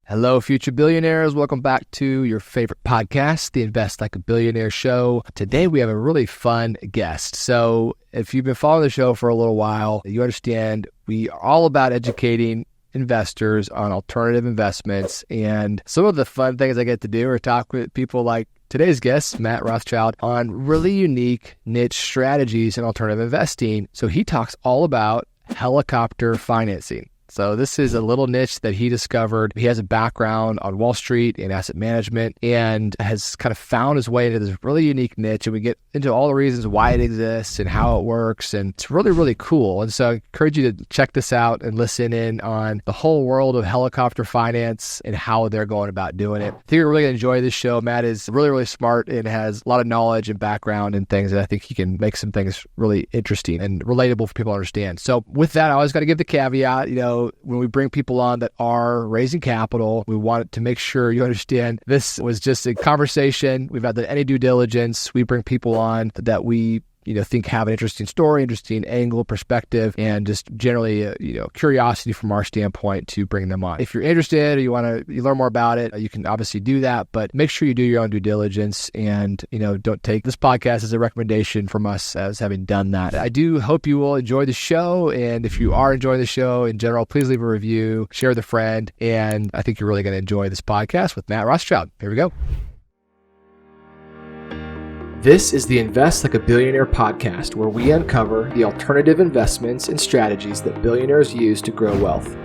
Hello, future billionaires. Welcome back to your favorite podcast, the Invest Like a Billionaire show. Today, we have a really fun guest. So if you've been following the show for a little while, you understand we are all about educating investors on alternative investments. And some of the fun things I get to do are talk with people like today's guest, Matt Rothschild, on really unique niche strategies in alternative investing. So he talks all about helicopter financing. So this is a little niche that he discovered. He has a background on Wall Street and asset management and has kind of found his way into this really unique niche. And we get into all the reasons why it exists and how it works. And it's really, really cool. And so I encourage you to check this out and listen in on the whole world of helicopter finance and how they're going about doing it. I think you're really going to enjoy this show. Matt is really, really smart and has a lot of knowledge and background and things. And I think he can make some things really interesting and relatable for people to understand. So with that, I always got to give the caveat, when we bring people on that are raising capital, we want to make sure you understand this was just a conversation. We've not done any due diligence. We bring people on that we think have an interesting story, interesting angle, perspective, and just generally, curiosity from our standpoint to bring them on. If you're interested or you want to learn more about it, you can obviously do that, but make sure you do your own due diligence and, don't take this podcast as a recommendation from us as having done that. I do hope you will enjoy the show. And if you are enjoying the show in general, please leave a review, share with a friend. And I think you're really going to enjoy this podcast with Matt Rothschild. Here we go. This is the Invest Like a Billionaire podcast, where we uncover the alternative investments and strategies that billionaires use to grow wealth.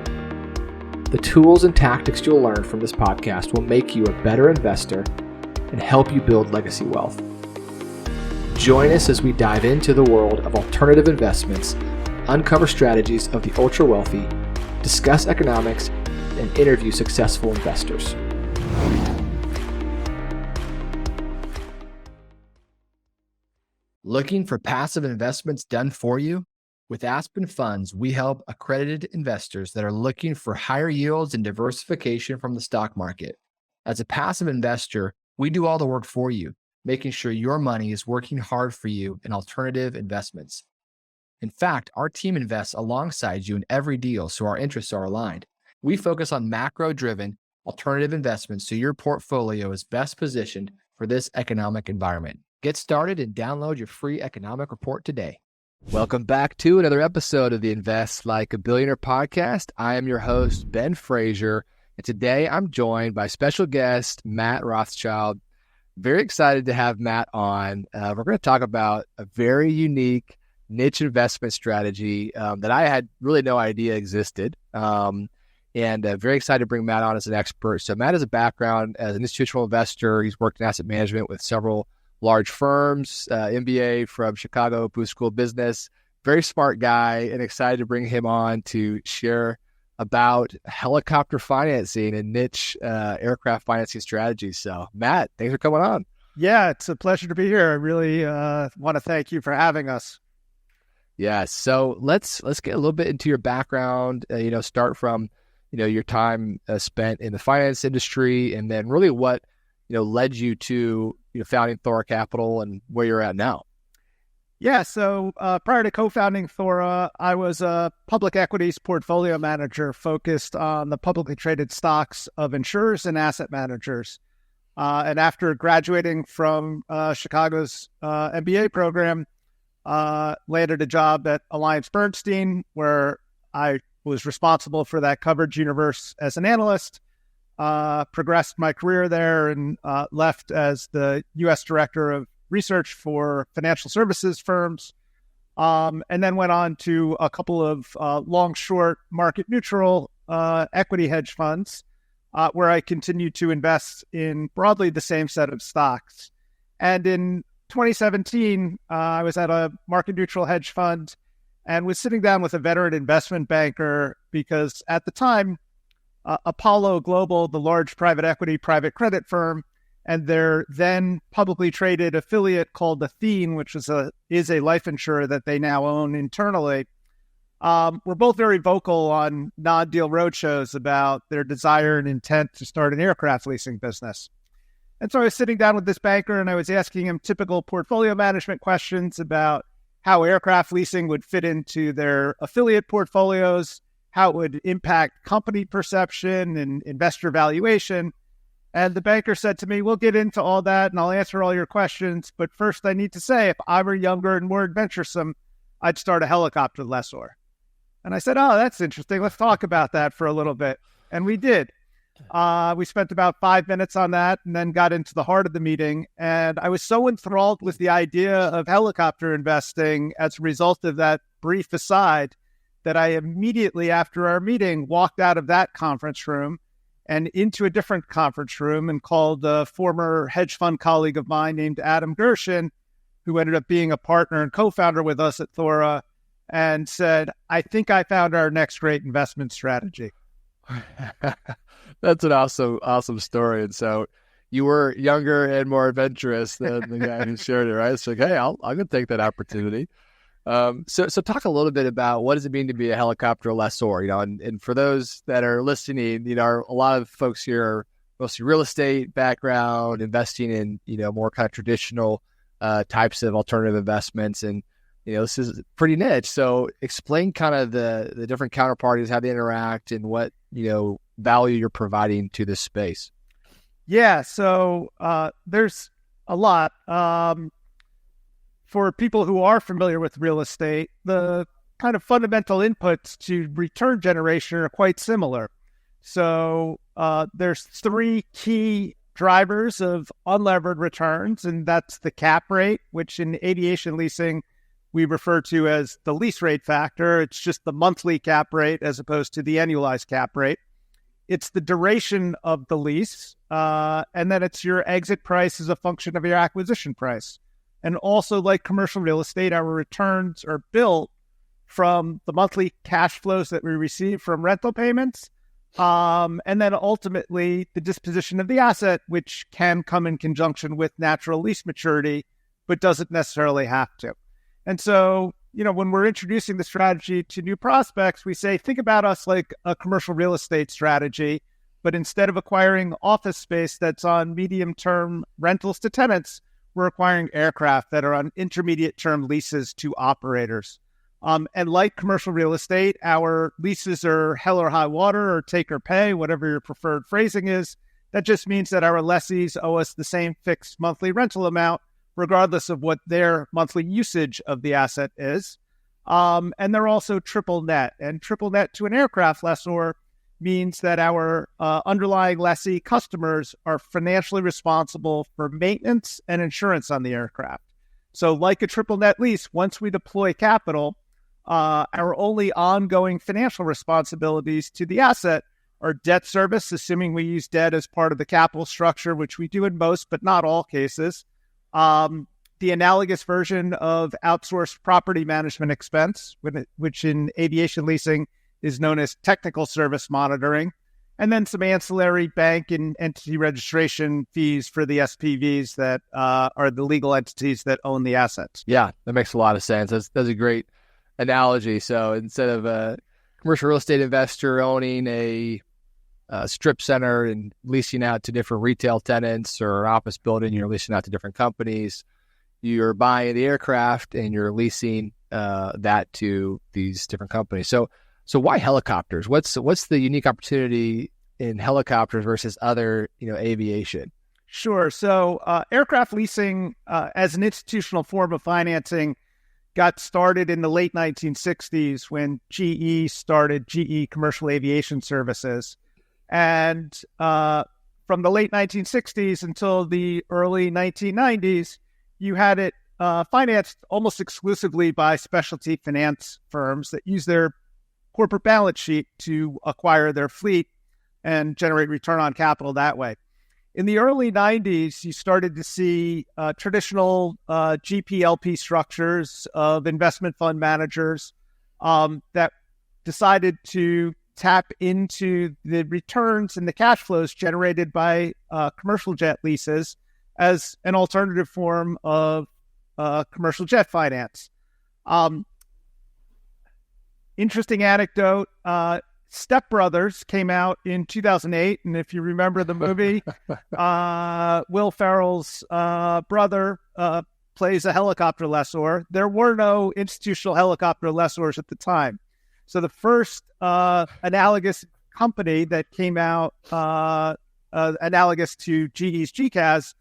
The tools and tactics you'll learn from this podcast will make you a better investor and help you build legacy wealth. Join us as we dive into the world of alternative investments, uncover strategies of the ultra wealthy, discuss economics, and interview successful investors. Looking for passive investments done for you? With Aspen Funds, we help accredited investors that are looking for higher yields and diversification from the stock market. As a passive investor, we do all the work for you, making sure your money is working hard for you in alternative investments. In fact, our team invests alongside you in every deal, so our interests are aligned. We focus on macro-driven alternative investments so your portfolio is best positioned for this economic environment. Get started and download your free economic report today. Welcome back to another episode of the Invest Like a Billionaire podcast. I am your host, Ben Frazier, and today I'm joined by special guest, Matt Rothschild. Very excited to have Matt on. We're going to talk about a very unique niche investment strategy that I had really no idea existed. And very excited to bring Matt on as an expert. So Matt has a background as an institutional investor. He's worked in asset management with several large firms, MBA from Chicago Booth School of Business. Very smart guy, and excited to bring him on to share about helicopter financing and niche aircraft financing strategies. So Matt, thanks for coming on. Yeah, it's a pleasure to be here. I really want to thank you for having us. Yeah, so let's get a little bit into your background, start from, your time spent in the finance industry, and then really what, led you to founding Thora Capital and where you're at now. Yeah, so prior to co-founding Thora, I was a public equities portfolio manager focused on the publicly traded stocks of insurers and asset managers. And after graduating from Chicago's MBA program, landed a job at AllianceBernstein, where I was responsible for that coverage universe as an analyst. Progressed my career there and left as the U.S. Director of Research for financial services firms, and then went on to a couple of long-short market-neutral equity hedge funds, where I continued to invest in broadly the same set of stocks. And in 2017, I was at a market-neutral hedge fund and was sitting down with a veteran investment banker because at the time, Apollo Global, the large private equity, private credit firm, and their then publicly traded affiliate called Athene, which is a life insurer that they now own internally, were both very vocal on non-deal roadshows about their desire and intent to start an aircraft leasing business. And so I was sitting down with this banker and I was asking him typical portfolio management questions about how aircraft leasing would fit into their affiliate portfolios, how it would impact company perception and investor valuation. And the banker said to me, we'll get into all that and I'll answer all your questions. But first, I need to say, if I were younger and more adventuresome, I'd start a helicopter lessor. And I said, oh, that's interesting. Let's talk about that for a little bit. And we did. We spent about 5 minutes on that and then got into the heart of the meeting. And I was so enthralled with the idea of helicopter investing as a result of that brief aside that I immediately after our meeting walked out of that conference room and into a different conference room and called a former hedge fund colleague of mine named Adam Gershon, who ended up being a partner and co-founder with us at Thora, and said, I think I found our next great investment strategy. That's an awesome story. And so you were younger and more adventurous than the guy who shared it, right? It's like, hey, I'm going to take that opportunity. So talk a little bit about what does it mean to be a helicopter lessor, and for those that are listening, a lot of folks here are mostly real estate background, investing in, more kind of traditional types of alternative investments. And, this is pretty niche. So explain kind of the different counterparties, how they interact and what, value you're providing to this space. Yeah. So there's a lot. For people who are familiar with real estate, the kind of fundamental inputs to return generation are quite similar. So there's three key drivers of unlevered returns, and that's the cap rate, which in aviation leasing we refer to as the lease rate factor. It's just the monthly cap rate as opposed to the annualized cap rate. It's the duration of the lease, and then it's your exit price as a function of your acquisition price. And also, like commercial real estate, our returns are built from the monthly cash flows that we receive from rental payments, and then ultimately the disposition of the asset, which can come in conjunction with natural lease maturity, but doesn't necessarily have to. And so, when we're introducing the strategy to new prospects, we say, think about us like a commercial real estate strategy, but instead of acquiring office space that's on medium-term rentals to tenants, we're acquiring aircraft that are on intermediate-term leases to operators. And like commercial real estate, our leases are hell or high water or take or pay, whatever your preferred phrasing is. That just means that our lessees owe us the same fixed monthly rental amount, regardless of what their monthly usage of the asset is. And they're also triple net. And triple net to an aircraft lessor means that our underlying lessee customers are financially responsible for maintenance and insurance on the aircraft. So like a triple net lease, once we deploy capital, our only ongoing financial responsibilities to the asset are debt service, assuming we use debt as part of the capital structure, which we do in most, but not all cases. The analogous version of outsourced property management expense, which in aviation leasing is known as technical service monitoring, and then some ancillary bank and entity registration fees for the SPVs that are the legal entities that own the assets. Yeah, that makes a lot of sense. That's a great analogy. So instead of a commercial real estate investor owning a strip center and leasing out to different retail tenants or office building, you're leasing out to different companies. You're buying the aircraft and you're leasing that to these different companies. So why helicopters? What's the unique opportunity in helicopters versus other, aviation? Sure. So aircraft leasing as an institutional form of financing got started in the late 1960s when GE started GE Commercial Aviation Services. And from the late 1960s until the early 1990s, you had it financed almost exclusively by specialty finance firms that use their corporate balance sheet to acquire their fleet and generate return on capital that way. In the early 90s, you started to see traditional GPLP structures of investment fund managers that decided to tap into the returns and the cash flows generated by commercial jet leases as an alternative form of commercial jet finance. Interesting anecdote, Step Brothers came out in 2008, and if you remember the movie, Will Ferrell's brother plays a helicopter lessor. There were no institutional helicopter lessors at the time. So the first analogous company that came out analogous to GE's GCAS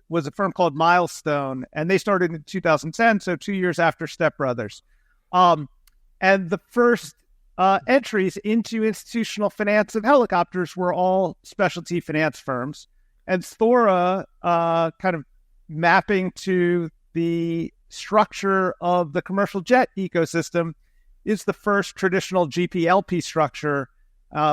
was a firm called Milestone, and they started in 2010, so 2 years after Step Brothers. And the first entries into institutional finance of helicopters were all specialty finance firms. And Thora, kind of mapping to the structure of the commercial jet ecosystem, is the first traditional GP-LP structure.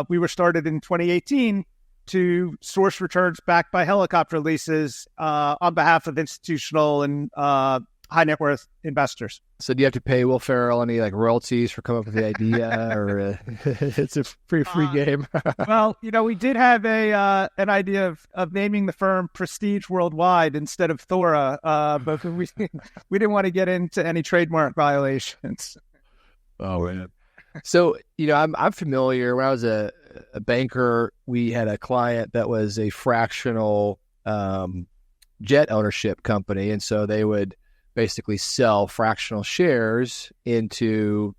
We were started in 2018 to source returns backed by helicopter leases on behalf of institutional and high net worth investors. So do you have to pay Will Ferrell any like royalties for coming up with the idea, or it's a free game? Well, we did have an idea of naming the firm Prestige Worldwide instead of Thora, but we didn't want to get into any trademark violations. Oh man. So I'm familiar. When I was a banker, we had a client that was a fractional jet ownership company, and so they would basically sell fractional shares into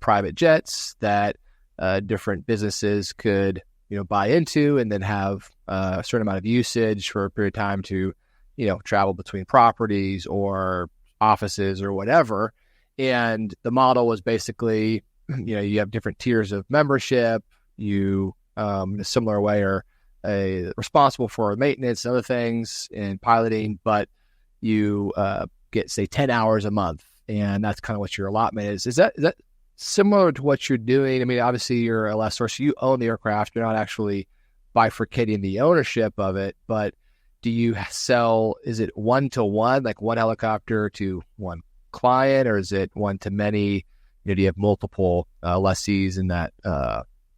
private jets that different businesses could buy into, and then have a certain amount of usage for a period of time to travel between properties or offices or whatever. And the model was basically you have different tiers of membership. You in a similar way are responsible for maintenance and other things and piloting, but you get, say, 10 hours a month, and that's kind of what your allotment is. Is that similar to what you're doing? I mean, obviously you're a lessor, so you own the aircraft. You're not actually bifurcating the ownership of it, but do you sell, is it one-to-one, like one helicopter to one client, or is it one to many? Do you have multiple lessees in that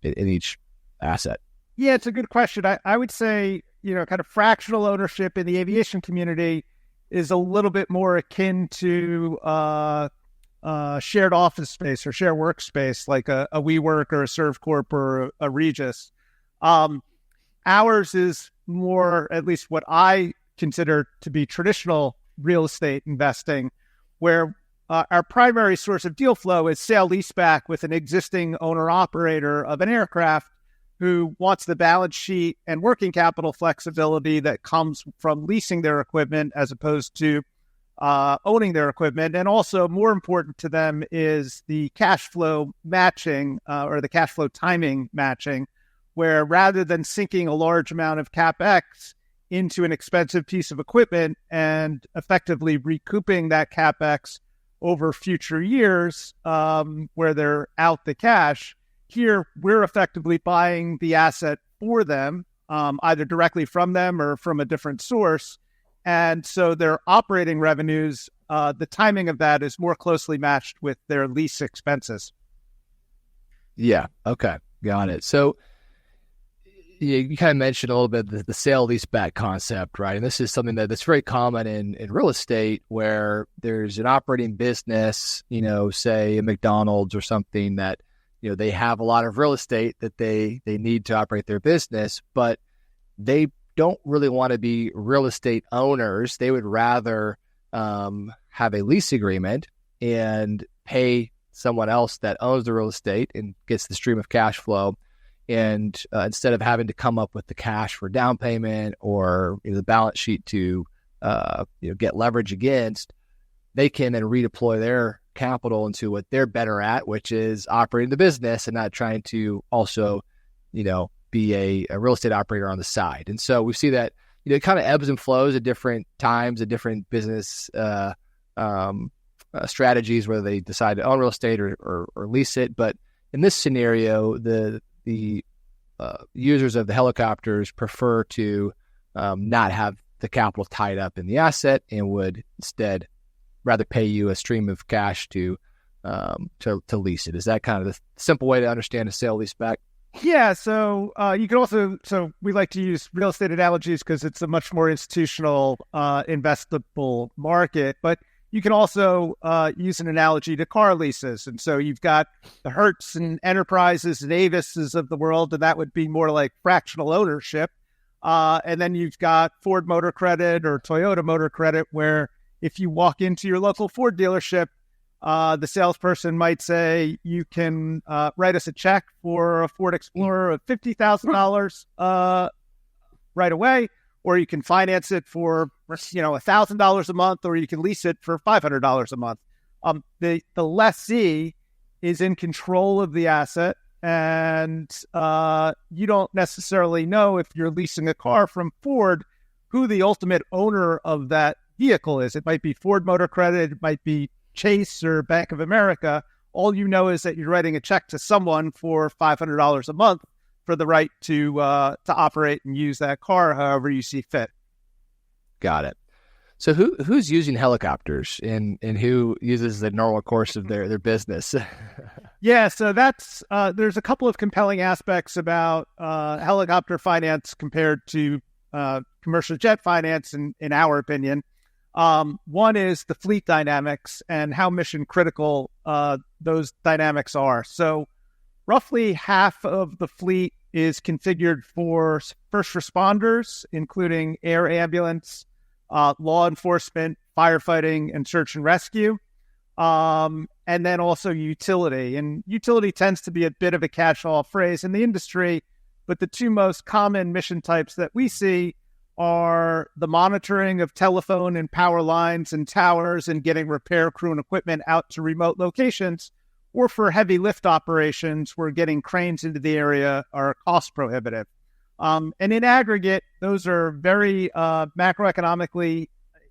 in each asset? Yeah, it's a good question. I would say, kind of fractional ownership in the aviation community is a little bit more akin to shared office space or shared workspace, like a WeWork or a ServCorp or a Regus. Ours is more, at least what I consider to be traditional real estate investing, where our primary source of deal flow is sale-leaseback with an existing owner-operator of an aircraft who wants the balance sheet and working capital flexibility that comes from leasing their equipment as opposed to owning their equipment. And also, more important to them is the cash flow matching or the cash flow timing matching, where rather than sinking a large amount of CapEx into an expensive piece of equipment and effectively recouping that CapEx over future years where they're out the cash, here we're effectively buying the asset for them, either directly from them or from a different source. And so their operating revenues, the timing of that is more closely matched with their lease expenses. Yeah. Okay. Got it. So you kind of mentioned a little bit the sale-leaseback concept, right? And this is something that's very common in real estate, where there's an operating business, say a McDonald's or something, that they have a lot of real estate that they need to operate their business, but they don't really want to be real estate owners. They would rather have a lease agreement and pay someone else that owns the real estate and gets the stream of cash flow. And instead of having to come up with the cash for down payment or the balance sheet to get leverage against, they can then redeploy their capital into what they're better at, which is operating the business and not trying to also, be a real estate operator on the side. And so we see that, it kind of ebbs and flows at different times, at different business strategies, whether they decide to own real estate or lease it. But in this scenario, the users of the helicopters prefer to not have the capital tied up in the asset and would instead rather pay you a stream of cash to lease it. Is that kind of the simple way to understand a sale-leaseback? Yeah. So you can also, we like to use real estate analogies because it's a much more institutional investable market, but you can also use an analogy to car leases. And so you've got the Hertz and Enterprises and Avises of the world, and that would be more like fractional ownership. And then you've got Ford Motor Credit or Toyota Motor Credit, where if you walk into your local Ford dealership, The salesperson might say, you can write us a check for a Ford Explorer of $50,000 right away, or you can finance it for $1,000 a month, or you can lease it for $500 a month. The lessee is in control of the asset, and you don't necessarily know, if you're leasing a car from Ford, who the ultimate owner of that vehicle is. It might be Ford Motor Credit, it might be Chase or Bank of America. All you know is that you're writing a check to someone for $500 a month for the right to operate and use that car however you see fit. Got it. So who's using helicopters and who uses the normal course of their business? Yeah, so that's there's a couple of compelling aspects about helicopter finance compared to commercial jet finance, in our opinion. One is the fleet dynamics and how mission critical those dynamics are. So roughly half of the fleet is configured for first responders, including air ambulance, law enforcement, firefighting, and search and rescue. And then also utility. And utility tends to be a bit of a catch-all phrase in the industry, but the two most common mission types that we see are the monitoring of telephone and power lines and towers and getting repair crew and equipment out to remote locations, or for heavy lift operations where getting cranes into the area are cost prohibitive. And in aggregate, those are very macroeconomically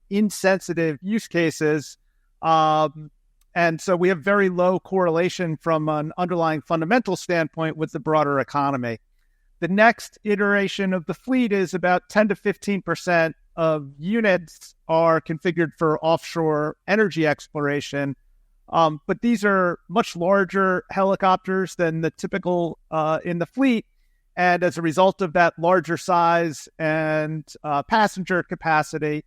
insensitive use cases. And so we have very low correlation from an underlying fundamental standpoint with the broader economy. The next iteration of the fleet is about 10 to 15% of units are configured for offshore energy exploration. But these are much larger helicopters than the typical in the fleet. And as a result of that larger size and passenger capacity,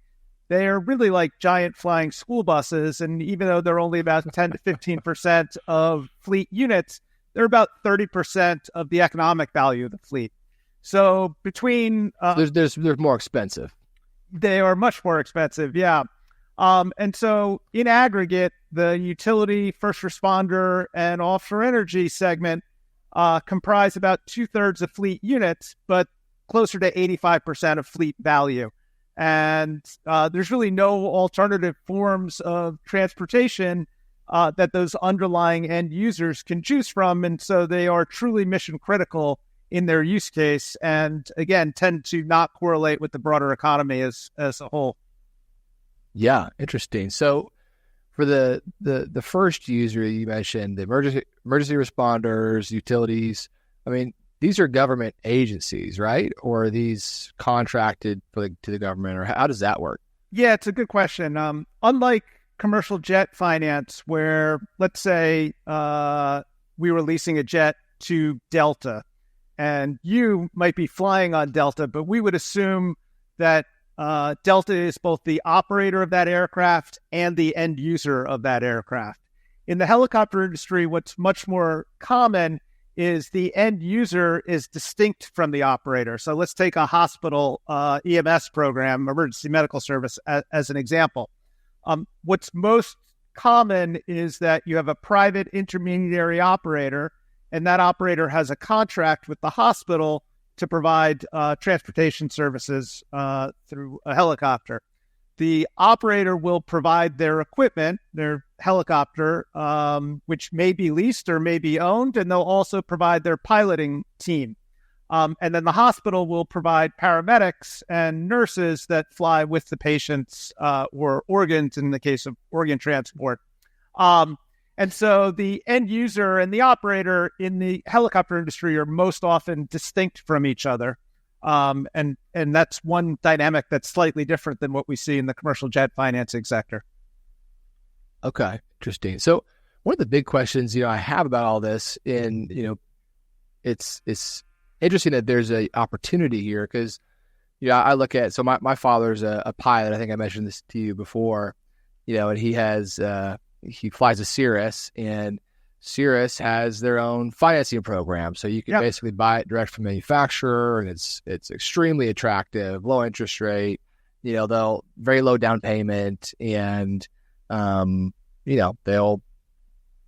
they are really like giant flying school buses. And even though they're only about 10 to 15% of fleet units, they're about 30% of the economic value of the fleet. So between... They're more expensive. They are much more expensive, yeah. And so in aggregate, the utility, first responder, and offshore energy segment comprise about 2/3 of fleet units, but closer to 85% of fleet value. And there's really no alternative forms of transportation that those underlying end users can choose from. And so they are truly mission critical in their use case, and again, tend to not correlate with the broader economy as a whole. Yeah, interesting. So for the first user you mentioned, the emergency responders, utilities, I mean, these are government agencies, right? Or are these contracted to the government, or how does that work? Yeah, it's a good question. Unlike commercial jet finance, where let's say we were leasing a jet to Delta, and you might be flying on Delta, but we would assume that Delta is both the operator of that aircraft and the end user of that aircraft. In the helicopter industry, what's much more common is the end user is distinct from the operator. So let's take a hospital EMS program, emergency medical service, as an example. What's most common is that you have a private intermediary operator, and that operator has a contract with the hospital to provide transportation services through a helicopter. The operator will provide their equipment, their helicopter, which may be leased or may be owned, and they'll also provide their piloting team. And then the hospital will provide paramedics and nurses that fly with the patients or organs in the case of organ transport. And so the end user and the operator in the helicopter industry are most often distinct from each other. And that's one dynamic that's slightly different than what we see in the commercial jet financing sector. Okay, interesting. So one of the big questions, I have about all this, and it's interesting that there's an opportunity here because, I look at, so my father's a pilot. I think I mentioned this to you before, and he has he flies a Cirrus, and Cirrus has their own financing program. So you can basically buy it direct from manufacturer, and it's extremely attractive, low interest rate, they'll very low down payment, and they'll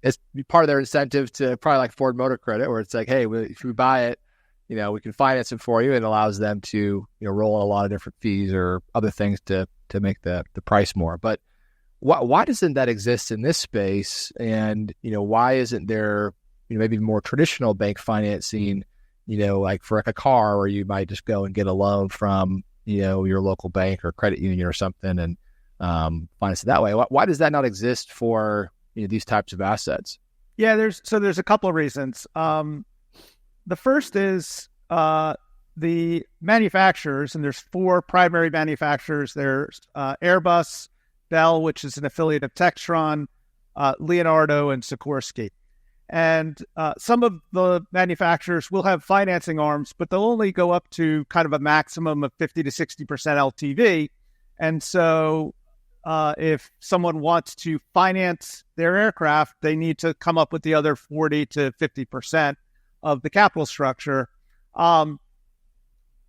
it's part of their incentive to probably like Ford Motor Credit, where it's like, hey, if we buy it, we can finance it for you. And it allows them to, roll in a lot of different fees or other things to make the price more. But why doesn't that exist in this space? And, why isn't there, maybe more traditional bank financing, like for like a car where you might just go and get a loan from, your local bank or credit union or something and finance it that way? Why does that not exist for, these types of assets? Yeah, there's a couple of reasons. The first is the manufacturers, and there's 4 primary manufacturers. There's Airbus, Bell, which is an affiliate of Textron, Leonardo, and Sikorsky. And some of the manufacturers will have financing arms, but they'll only go up to kind of a maximum of 50 to 60% LTV. And so if someone wants to finance their aircraft, they need to come up with the other 40 to 50% of the capital structure.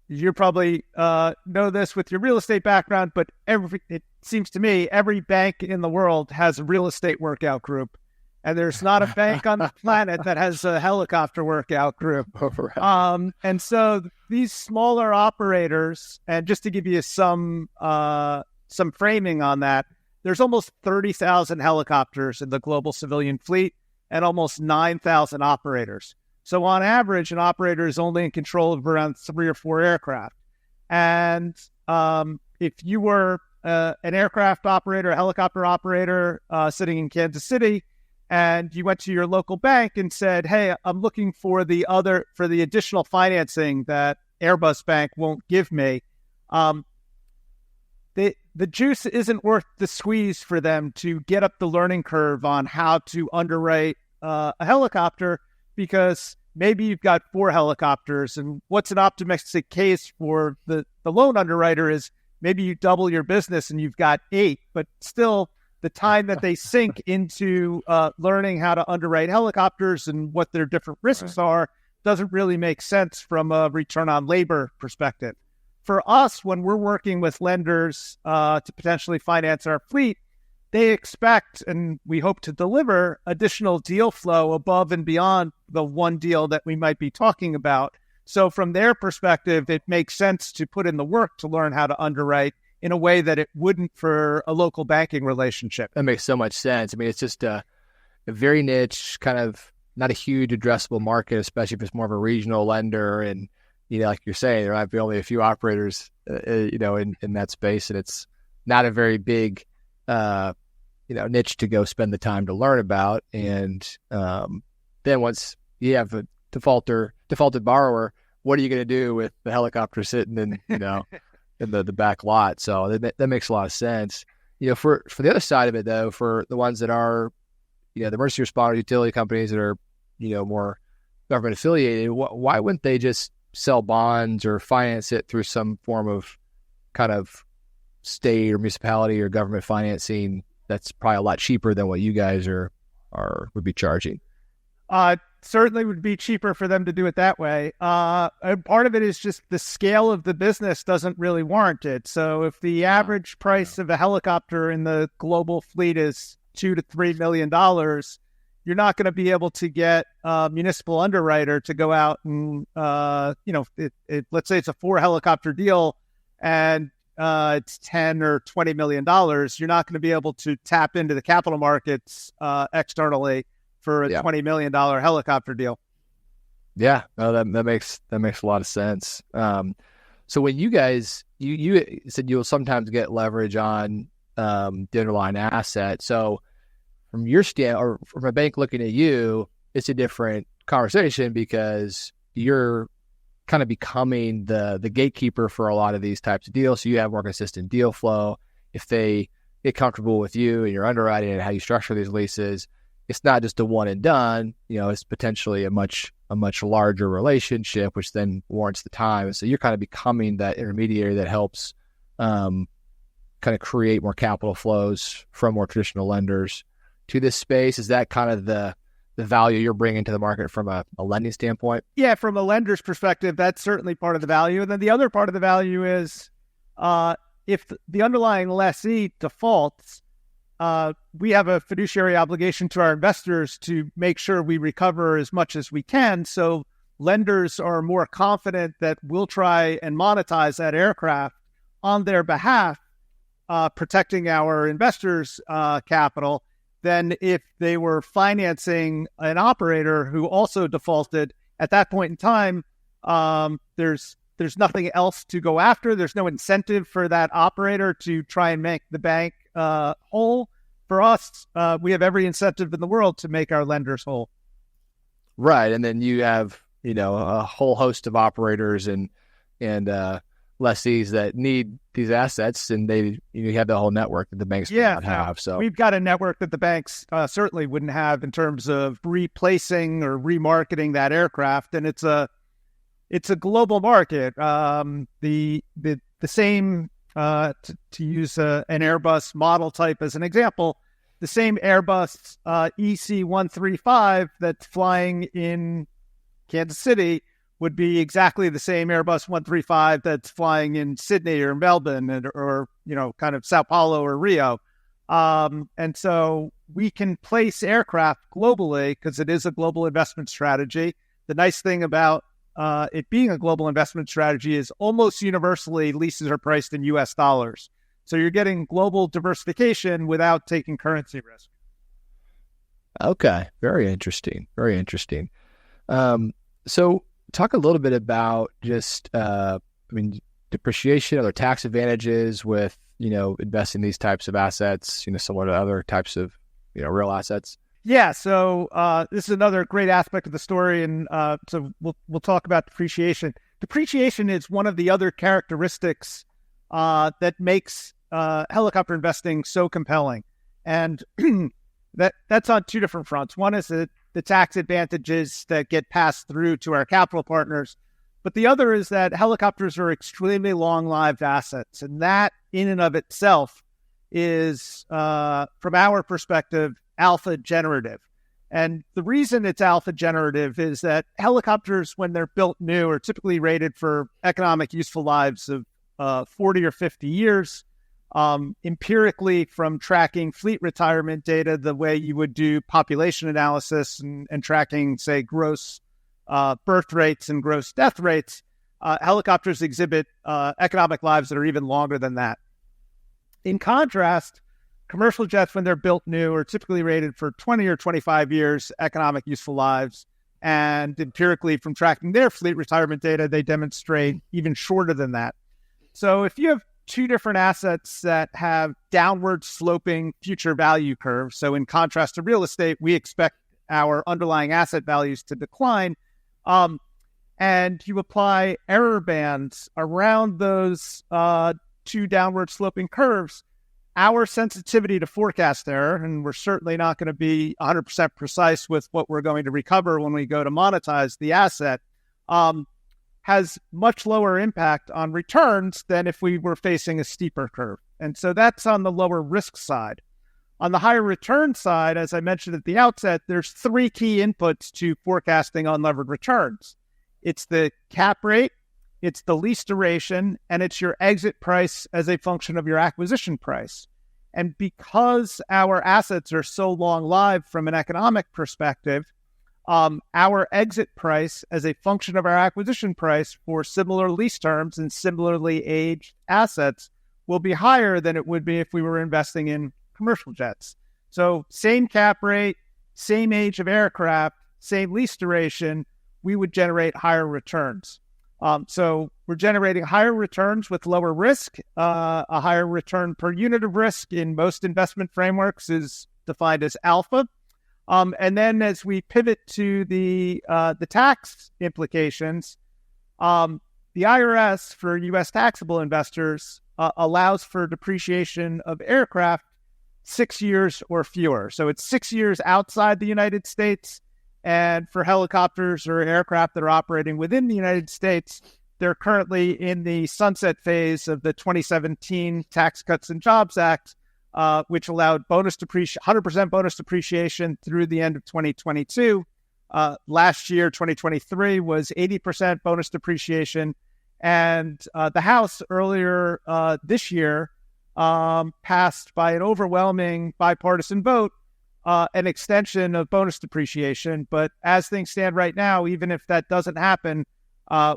You probably know this with your real estate background, but it seems to me every bank in the world has a real estate workout group. And there's not a bank on the planet that has a helicopter workout group. Right. And so these smaller operators, and just to give you some framing on that, there's almost 30,000 helicopters in the global civilian fleet and almost 9,000 operators. So on average, an operator is only in control of around 3 or 4 aircraft. And if you were an aircraft operator, a helicopter operator sitting in Kansas City, and you went to your local bank and said, hey, I'm looking for the additional financing that Airbus Bank won't give me, the juice isn't worth the squeeze for them to get up the learning curve on how to underwrite a helicopter, because maybe you've got 4 helicopters, and what's an optimistic case for the loan underwriter is maybe you double your business and you've got 8, but still the time that they sink into learning how to underwrite helicopters and what their different risks are doesn't really make sense from a return on labor perspective. For us, when we're working with lenders to potentially finance our fleet, they expect, and we hope to deliver, additional deal flow above and beyond the one deal that we might be talking about. So from their perspective, it makes sense to put in the work to learn how to underwrite in a way that it wouldn't for a local banking relationship. That makes so much sense. I mean, it's just a very niche, kind of not a huge addressable market, especially if it's more of a regional lender. And, like you're saying, there might be only a few operators, in that space. And it's not a very big, niche to go spend the time to learn about. And then once you have a defaulted borrower, what are you going to do with the helicopter sitting in, in the back lot? So that makes a lot of sense. For the other side of it, though, for the ones that are, the emergency responder utility companies that are, more government affiliated, why wouldn't they just sell bonds or finance it through some form of kind of state or municipality or government financing that's probably a lot cheaper than what you guys would be charging? Certainly would be cheaper for them to do it that way. And part of it is just the scale of the business doesn't really warrant it. So if the average price of a helicopter in the global fleet is $2 to $3 million, you're not going to be able to get a municipal underwriter to go out and, let's say it's a 4 helicopter deal and it's $10 or $20 million. You're not going to be able to tap into the capital markets externally for a $20 million helicopter deal. Yeah, no, that makes a lot of sense. So when you guys, you said you'll sometimes get leverage on the underlying asset. So from your or from a bank looking at you, it's a different conversation because you're kind of becoming the gatekeeper for a lot of these types of deals. So you have more consistent deal flow. If they get comfortable with you and your underwriting and how you structure these leases, it's not just a one and done, it's potentially a much larger relationship, which then warrants the time. So you're kind of becoming that intermediary that helps kind of create more capital flows from more traditional lenders to this space. Is that kind of the value you're bringing to the market from a lending standpoint? Yeah, from a lender's perspective, that's certainly part of the value. And then the other part of the value is if the underlying lessee defaults, we have a fiduciary obligation to our investors to make sure we recover as much as we can. So lenders are more confident that we'll try and monetize that aircraft on their behalf, protecting our investors' capital, than if they were financing an operator who also defaulted. At that point in time, there's nothing else to go after. There's no incentive for that operator to try and make the bank whole. For us, we have every incentive in the world to make our lenders whole. Right. And then you have, a whole host of operators and lessees that need these assets, and you have the whole network that the banks do not have. So we've got a network that the banks certainly wouldn't have in terms of replacing or remarketing that aircraft. And it's a global market. The same, to use an Airbus model type as an example, the same Airbus EC-135 that's flying in Kansas City would be exactly the same Airbus 135 that's flying in Sydney or Melbourne or kind of Sao Paulo or Rio. And so we can place aircraft globally because it is a global investment strategy. The nice thing about it being a global investment strategy is almost universally leases are priced in US dollars. So you're getting global diversification without taking currency risk. Okay. Very interesting. Very interesting. So talk a little bit about just, depreciation, other tax advantages with, investing these types of assets, similar to other types of, real assets. Yeah. So this is another great aspect of the story. And so we'll talk about depreciation. Depreciation is one of the other characteristics that makes helicopter investing so compelling. And that's on two different fronts. One is the tax advantages that get passed through to our capital partners. But the other is that helicopters are extremely long-lived assets. And that in and of itself is, from our perspective, alpha generative. And the reason it's alpha generative is that helicopters, when they're built new, are typically rated for economic useful lives of 40 or 50 years. Empirically, from tracking fleet retirement data the way you would do population analysis and tracking, say, gross birth rates and gross death rates, helicopters exhibit economic lives that are even longer than that. In contrast, commercial jets, when they're built new, are typically rated for 20 or 25 years economic useful lives. And empirically, from tracking their fleet retirement data, they demonstrate even shorter than that. So if you have two different assets that have downward sloping future value curves. So in contrast to real estate, we expect our underlying asset values to decline. And you apply error bands around those two downward sloping curves, our sensitivity to forecast error, and we're certainly not going to be 100% precise with what we're going to recover when we go to monetize the asset, has much lower impact on returns than if we were facing a steeper curve. And so that's on the lower risk side. On the higher return side, as I mentioned at the outset, there's three key inputs to forecasting unlevered returns. It's the cap rate, it's the lease duration, and it's your exit price as a function of your acquisition price. And because our assets are so long-lived from an economic perspective, our exit price as a function of our acquisition price for similar lease terms and similarly aged assets will be higher than it would be if we were investing in commercial jets. So same cap rate, same age of aircraft, same lease duration, we would generate higher returns. So we're generating higher returns with lower risk. A higher return per unit of risk in most investment frameworks is defined as alpha. And then as we pivot to the tax implications, the IRS for U.S. taxable investors allows for depreciation of aircraft 6 years or fewer. So it's 6 years outside the United States. And for helicopters or aircraft that are operating within the United States, they're currently in the sunset phase of the 2017 Tax Cuts and Jobs Act, which allowed 100% bonus depreciation through the end of 2022. Last year, 2023, was 80% bonus depreciation. And the House earlier this year passed by an overwhelming bipartisan vote an extension of bonus depreciation. But as things stand right now, even if that doesn't happen,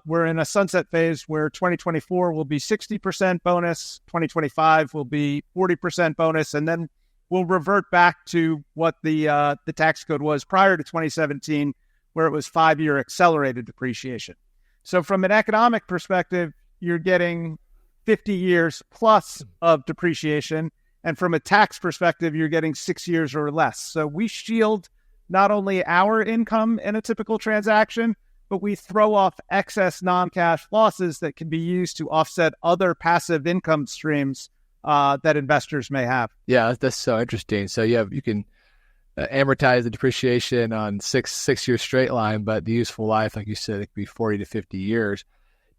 we're in a sunset phase where 2024 will be 60% bonus, 2025 will be 40% bonus, and then we'll revert back to what the tax code was prior to 2017, where it was 5-year accelerated depreciation. So from an economic perspective, you're getting 50 years plus of depreciation. And from a tax perspective, you're getting 6 years or less. So we shield not only our income in a typical transaction, but we throw off excess non-cash losses that can be used to offset other passive income streams that investors may have. Yeah, that's so interesting. So you can amortize the depreciation on six-year straight line, but the useful life, like you said, it could be 40 to 50 years.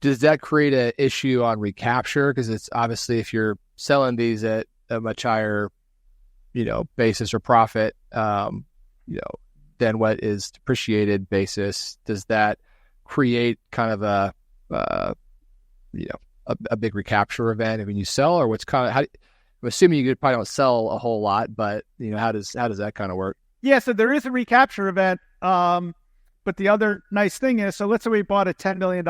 Does that create an issue on recapture? Because it's obviously if you're selling these at a much higher, basis or profit, than what is depreciated basis, does that create kind of a big recapture event when you sell, or what's kind of I'm assuming you probably don't sell a whole lot, but how does that kind of work? Yeah, so there is a recapture event. But the other nice thing is, so let's say we bought a $10 million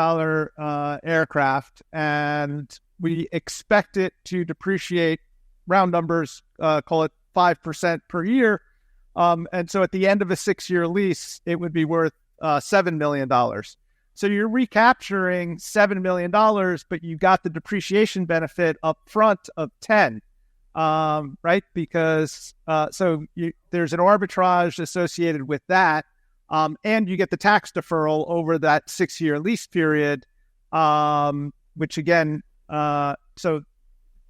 aircraft and we expect it to depreciate, round numbers, call it 5% per year. And so at the end of a 6-year lease, it would be worth $7 million. So you're recapturing $7 million, but you got the depreciation benefit up front of 10, right? Because there's an arbitrage associated with that. And you get the tax deferral over that 6-year lease period, which again, so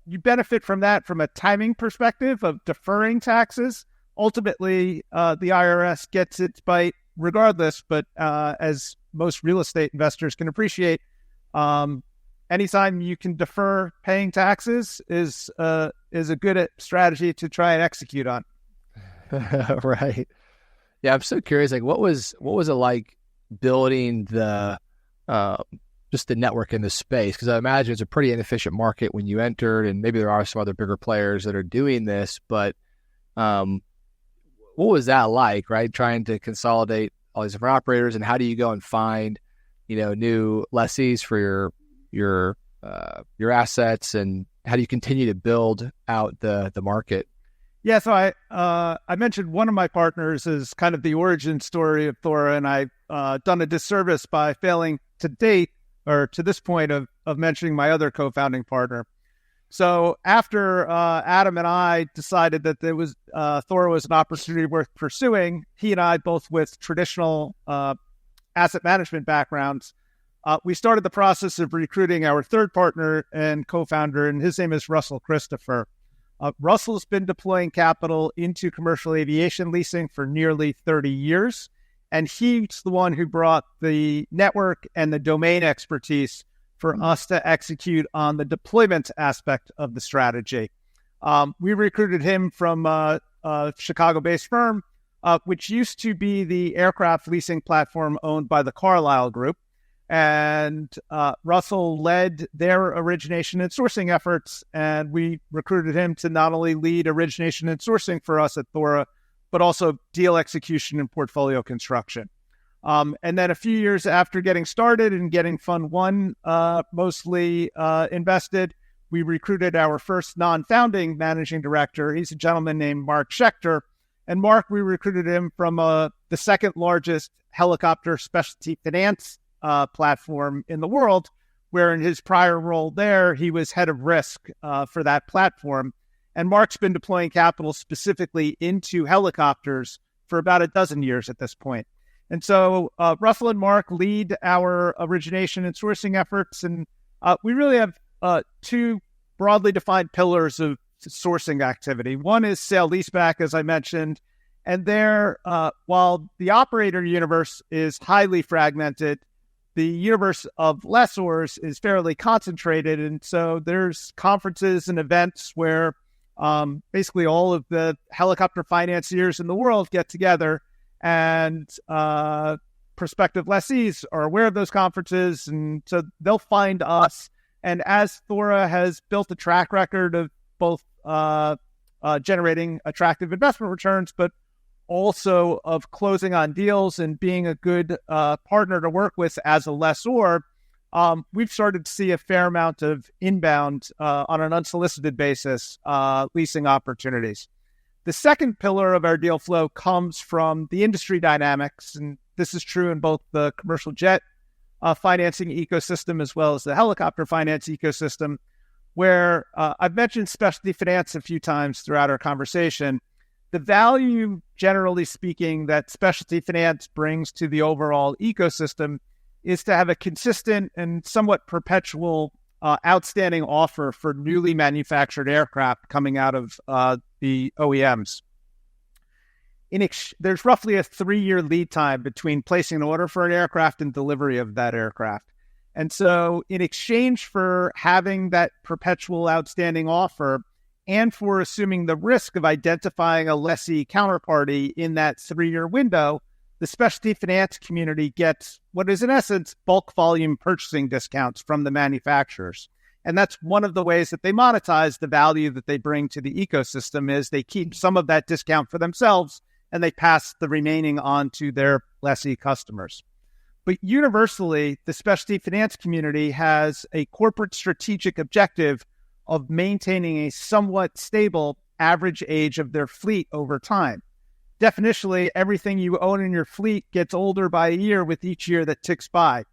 you benefit from that from a timing perspective of deferring taxes. Ultimately, the IRS gets its bite regardless, but as most real estate investors can appreciate, anytime you can defer paying taxes is a good strategy to try and execute on. Right. Yeah, I'm so curious. Like, what was it like building the just the network in the space? Because I imagine it's a pretty inefficient market when you entered, and maybe there are some other bigger players that are doing this. But what was that like? Right, trying to consolidate all these different operators, and how do you go and find new lessees for your assets, and how do you continue to build out the market? Yeah, so I mentioned one of my partners is kind of the origin story of Thora, and I've done a disservice by failing to date, or to this point, of mentioning my other co-founding partner. So after Adam and I decided that there was Thora was an opportunity worth pursuing, he and I, both with traditional asset management backgrounds, we started the process of recruiting our third partner and co-founder, and his name is Russell Christopher. Russell's been deploying capital into commercial aviation leasing for nearly 30 years, and he's the one who brought the network and the domain expertise for us to execute on the deployment aspect of the strategy. We recruited him from a Chicago-based firm, which used to be the aircraft leasing platform owned by the Carlyle Group. And Russell led their origination and sourcing efforts, and we recruited him to not only lead origination and sourcing for us at Thora, but also deal execution and portfolio construction. And then a few years after getting started and getting Fund 1 mostly invested, we recruited our first non-founding managing director. He's a gentleman named Mark Schechter. And Mark, we recruited him from the second largest helicopter specialty finance platform in the world, where in his prior role there, he was head of risk for that platform. And Mark's been deploying capital specifically into helicopters for about a dozen years at this point. And so Russell and Mark lead our origination and sourcing efforts. And we really have two broadly defined pillars of sourcing activity. One is sale-leaseback, as I mentioned. And there, while the operator universe is highly fragmented, the universe of lessors is fairly concentrated. And so there's conferences and events where basically all of the helicopter financiers in the world get together, and prospective lessees are aware of those conferences. And so they'll find us. And as Thora has built a track record of both generating attractive investment returns, but also of closing on deals and being a good partner to work with as a lessor, we've started to see a fair amount of inbound on an unsolicited basis leasing opportunities. The second pillar of our deal flow comes from the industry dynamics, and this is true in both the commercial jet financing ecosystem as well as the helicopter finance ecosystem, where I've mentioned specialty finance a few times throughout our conversation. The value, generally speaking, that specialty finance brings to the overall ecosystem is to have a consistent and somewhat perpetual outstanding offer for newly manufactured aircraft coming out of the OEMs. There's roughly a 3-year lead time between placing an order for an aircraft and delivery of that aircraft. And so in exchange for having that perpetual outstanding offer and for assuming the risk of identifying a lessee counterparty in that 3-year window, the specialty finance community gets what is in essence bulk volume purchasing discounts from the manufacturers. And that's one of the ways that they monetize the value that they bring to the ecosystem is they keep some of that discount for themselves and they pass the remaining on to their lessee customers. But universally, the specialty finance community has a corporate strategic objective of maintaining a somewhat stable average age of their fleet over time. Definitionally, everything you own in your fleet gets older by a year with each year that ticks by.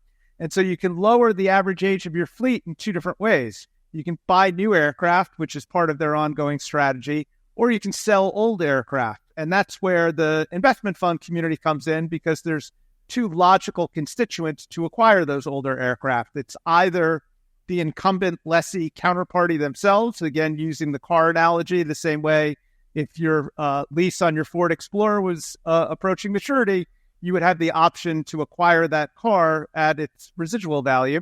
And so you can lower the average age of your fleet in two different ways. You can buy new aircraft, which is part of their ongoing strategy, or you can sell old aircraft. And that's where the investment fund community comes in because there's two logical constituents to acquire those older aircraft. It's either the incumbent lessee counterparty themselves, again, using the car analogy, the same way if your lease on your Ford Explorer was approaching maturity, you would have the option to acquire that car at its residual value,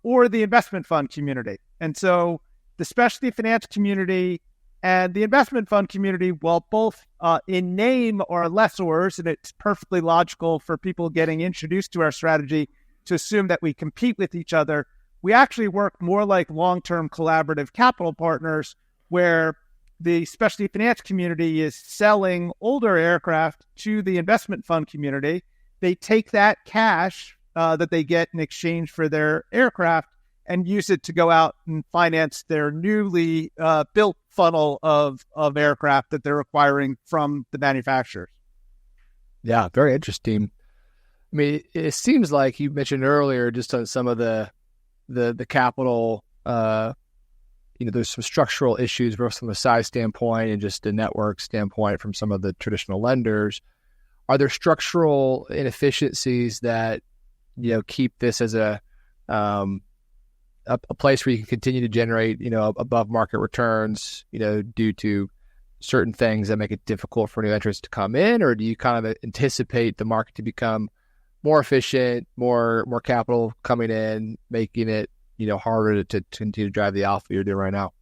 or the investment fund community. And so the specialty finance community and the investment fund community, while both in name are lessors, and it's perfectly logical for people getting introduced to our strategy to assume that we compete with each other, we actually work more like long-term collaborative capital partners where the specialty finance community is selling older aircraft to the investment fund community. They take that cash that they get in exchange for their aircraft and use it to go out and finance their newly built funnel of aircraft that they're acquiring from the manufacturers. Yeah, very interesting. I mean, it seems like you mentioned earlier, just on some of the capital, there's some structural issues both from a size standpoint and just a network standpoint from some of the traditional lenders. Are there structural inefficiencies that, keep this as a place where you can continue to generate, above market returns, due to certain things that make it difficult for new entrants to come in? Or do you kind of anticipate the market to become more efficient, more capital coming in, making it, harder to continue to drive the alpha you're doing right now?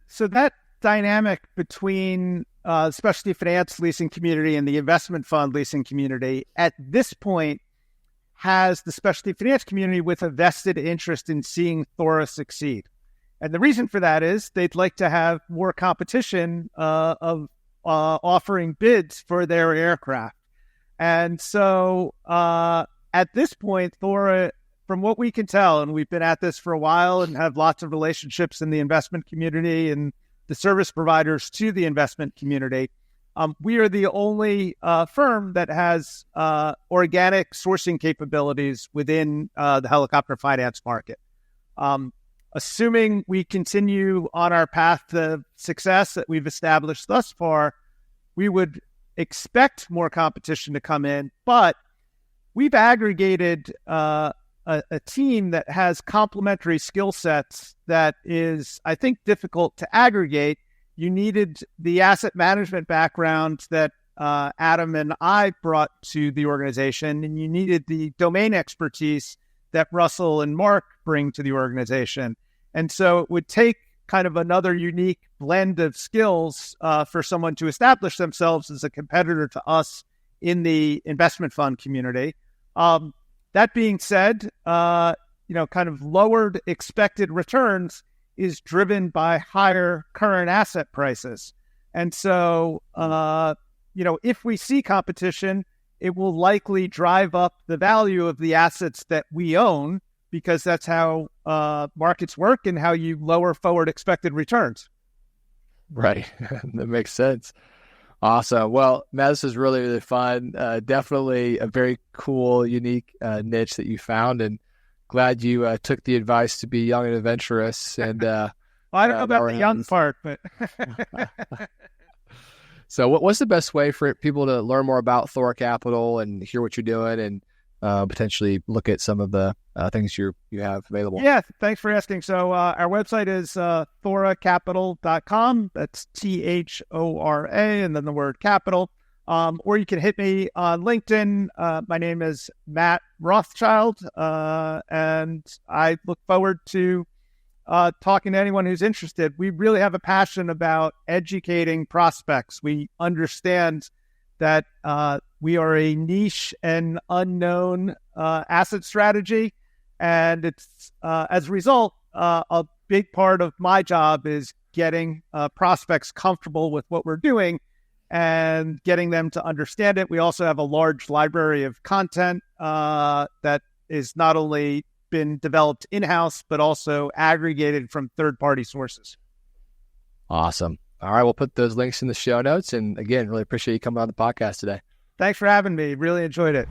So that dynamic between specialty finance leasing community and the investment fund leasing community at this point has the specialty finance community with a vested interest in seeing Thora succeed. And the reason for that is they'd like to have more competition of offering bids for their aircraft. And so at this point, Thora, from what we can tell, and we've been at this for a while and have lots of relationships in the investment community and the service providers to the investment community, we are the only firm that has organic sourcing capabilities within the helicopter finance market. Assuming we continue on our path to success that we've established thus far, we would expect more competition to come in, but we've aggregated a team that has complementary skill sets that is, I think, difficult to aggregate. You needed the asset management background that Adam and I brought to the organization, and you needed the domain expertise that Russell and Mark bring to the organization. And so it would take kind of another unique blend of skills for someone to establish themselves as a competitor to us in the investment fund community. That being said, kind of lowered expected returns is driven by higher current asset prices. And so, if we see competition, it will likely drive up the value of the assets that we own, because that's how markets work and how you lower forward expected returns. Right. That makes sense. Awesome. Well, Matt, this is really, really fun. Definitely a very cool, unique niche that you found, and glad you took the advice to be young and adventurous. And well, I don't know about the young part, but so what's the best way for people to learn more about Thora Capital and hear what you're doing, and potentially look at some of the things you have available? Yeah, thanks for asking. So our website is thoracapital.com. That's THORA and then the word capital. Or you can hit me on LinkedIn. My name is Matt Rothschild, and I look forward to talking to anyone who's interested. We really have a passion about educating prospects. We understand that we are a niche and unknown asset strategy. And it's as a result, a big part of my job is getting prospects comfortable with what we're doing and getting them to understand it. We also have a large library of content that is not only been developed in-house, but also aggregated from third-party sources. Awesome. All right, we'll put those links in the show notes. And again, really appreciate you coming on the podcast today. Thanks for having me. Really enjoyed it.